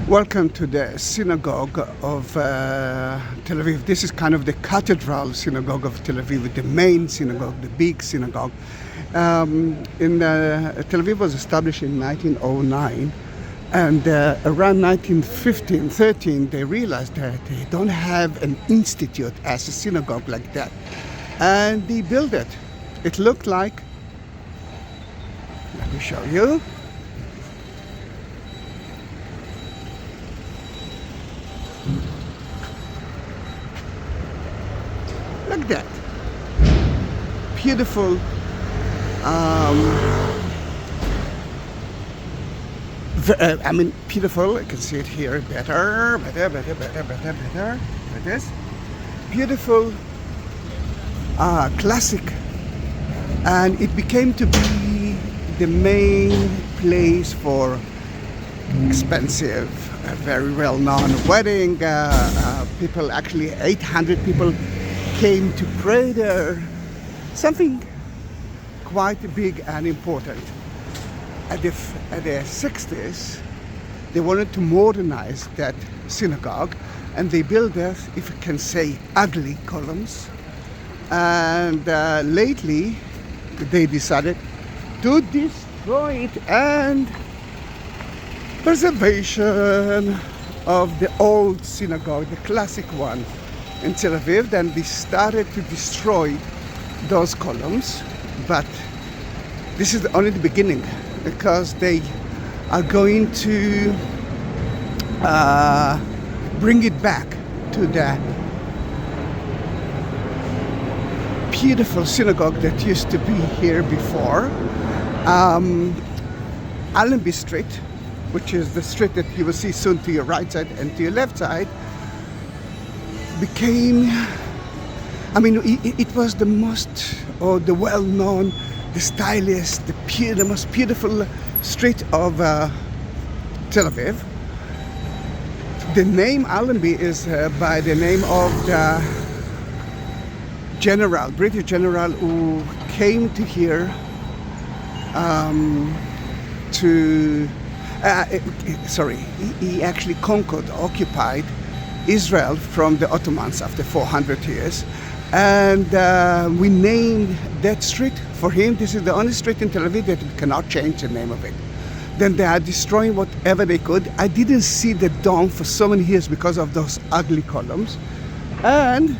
Welcome to the Synagogue of Tel Aviv. This is kind of the cathedral synagogue of Tel Aviv, the main synagogue, the big synagogue. Tel Aviv was established in 1909, and around 1915-13 they realized that they don't have an institute as a synagogue like that, and they built it. It looked like, let me show you. Like that. Beautiful. Beautiful. I can see it here better. Like this. Beautiful, classic, and it became to be the main place for expensive, very well-known wedding. People, actually 800 people came to pray there. Something quite big and important. At the 60s, they wanted to modernize that synagogue, and they built, if you can say, ugly columns. And lately, they decided to destroy it, and preservation of the old synagogue, the classic one in Tel Aviv. Then they started to destroy those columns, but this is only the beginning, because they are going to bring it back to the beautiful synagogue that used to be here before. Allenby Street, which is the street that you will see soon to your right side and to your left side, became, it was the most, or the well-known, the stylish, the most beautiful street of Tel Aviv. The name Allenby is by the name of the British general who came to here he actually conquered, occupied Israel from the Ottomans after 400 years. And we named that street for him. This is the only street in Tel Aviv that we cannot change the name of it. Then they are destroying whatever they could. I didn't see the dome for so many years because of those ugly columns. And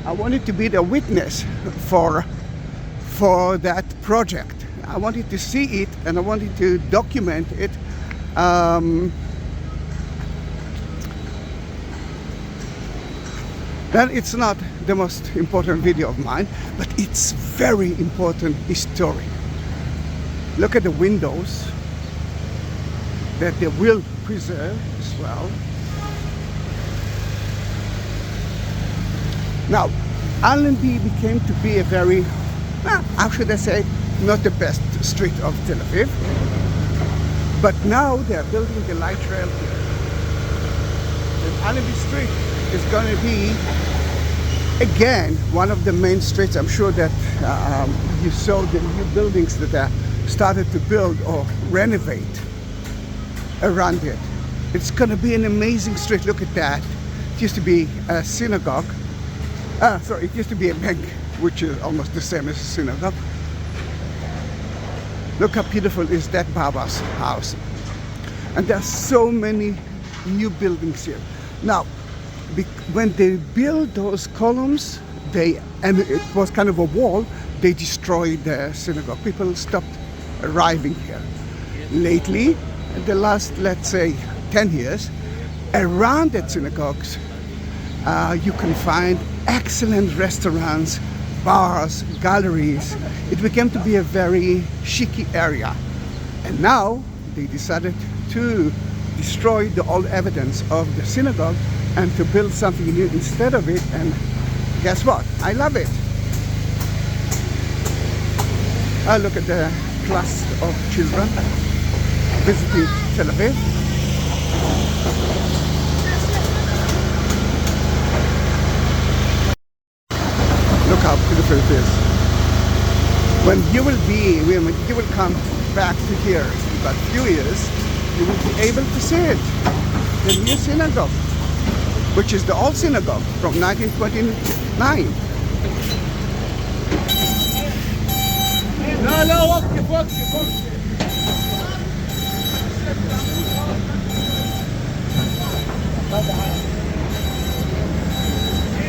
I wanted to be the witness for that project. I wanted to see it, and I wanted to document it. Then it's not the most important video of mine, but it's very important history. Look at the windows that they will preserve as well. Now, Allenby became to be a very, how should I say, not the best street of Tel Aviv. But now they are building the light rail here. And Allenby Street is going to be, again, one of the main streets. I'm sure that you saw the new buildings that are started to build or renovate around it. It's going to be an amazing street. Look at that. It used to be a synagogue. It used to be a bank, which is almost the same as a synagogue. Look how beautiful is that Baba's house. And there are so many new buildings here. Now, when they built those columns, and it was kind of a wall, they destroyed the synagogue. People stopped arriving here. Lately, in the last, let's say, 10 years, around that synagogues, you can find excellent restaurants, bars, galleries. It became to be a very chic area. And now they decided to destroy the old evidence of the synagogue and to build something new instead of it. And guess what? I love it. Look at the class of children visiting Tel Aviv. Look how beautiful it is. When you will come back to here in about a few years, you will be able to see it. the new synagogue, which is the old synagogue from 1929.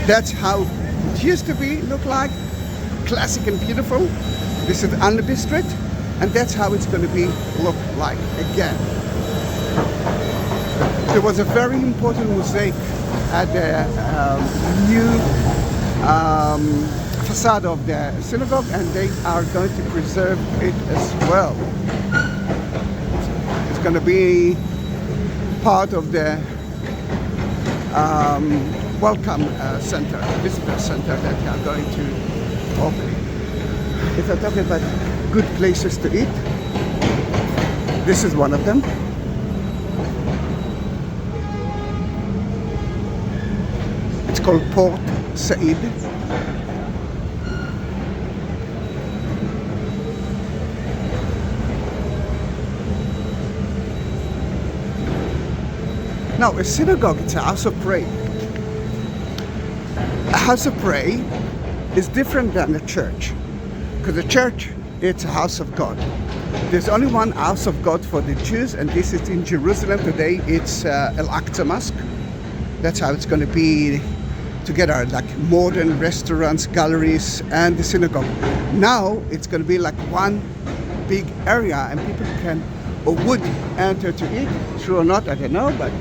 That's how it used to be, look like, classic and beautiful. This is Allenby Street, and that's how it's going to be look like again. There was a very important mosaic at the new facade of the synagogue, and they are going to preserve it as well. It's going to be part of the welcome center, visitor center that they are going to open. If I'm talking about good places to eat, this is one of them. It's called Port Said. Now, a synagogue, it's a house of prayer. A house of prayer is different than a church, because a church, it's a house of God. There's only one house of God for the Jews, and this is in Jerusalem today. It's Al-Aqsa Mosque. That's how it's going to be together, like modern restaurants, galleries, and the synagogue. Now it's going to be like one big area, and people can or would enter to eat. True or not, I don't know, but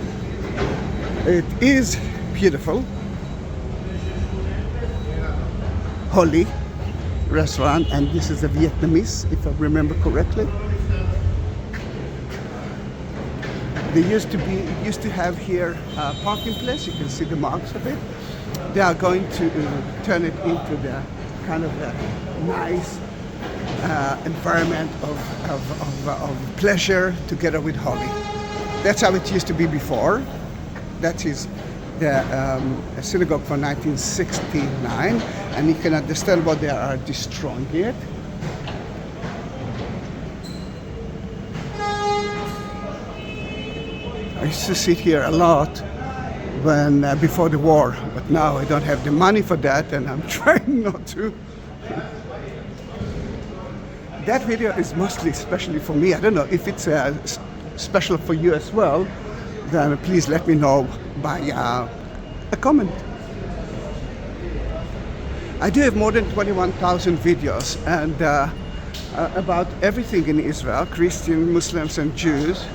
it is beautiful. Holy restaurant, and this is a Vietnamese, if I remember correctly. They used to have here a parking place. You can see the marks of it. They are going to turn it into the kind of a nice environment of pleasure together with Holy. That's how it used to be before. That is the synagogue from 1969, and you can understand why they are destroying it. I used to sit here a lot when before the war, but now I don't have the money for that, and I'm trying not to. That video is mostly especially for me. I don't know if it's special for you as well. Then please let me know by a comment. I do have more than 21,000 videos, and about everything in Israel, Christian, Muslims, and Jews.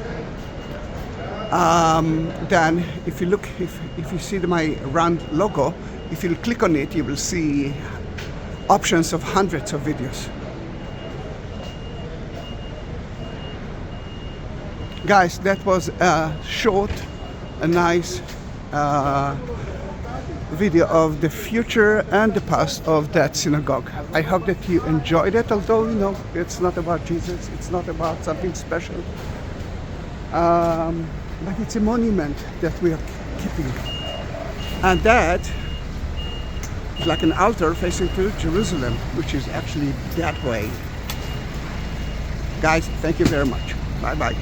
Then if you look, if you see my round logo, if you click on it, you will see options of hundreds of videos. Guys, that was a short, a nice video of the future and the past of that synagogue. I hope that you enjoyed it, although, you know, it's not about Jesus, it's not about something special. But it's a monument that we are keeping. And that is like an altar facing to Jerusalem, which is actually that way. Guys, thank you very much. Bye-bye.